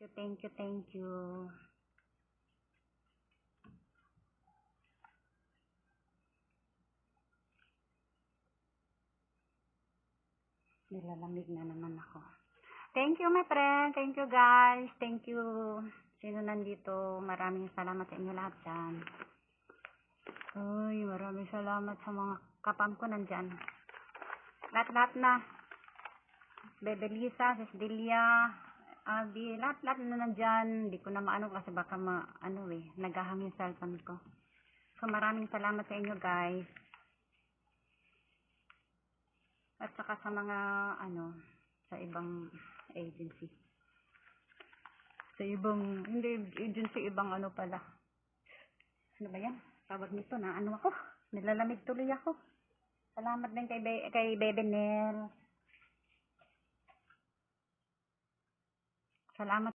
Thank you, thank you. Nilalamig na naman ako. Thank you, my friend. Thank you, guys. Thank you. Sino nandito? Maraming salamat sa inyo lahat dyan. Uy, maraming salamat sa mga kapam ko nandyan. Lahat-lahat na. Bebe Lisa, Sis Delia, Abby, lahat-lahat na nandyan. Hindi ko na maano kasi baka naghahang yung cellphone ko. So, maraming salamat sa inyo, guys. At saka sa mga, sa ibang agency. Sa ibang, hindi agency, ibang pala. Ano ba yan? Tawag nito na, ako? Nilalamig tuloy ako. Salamat din kay Bebe Nel. Salamat.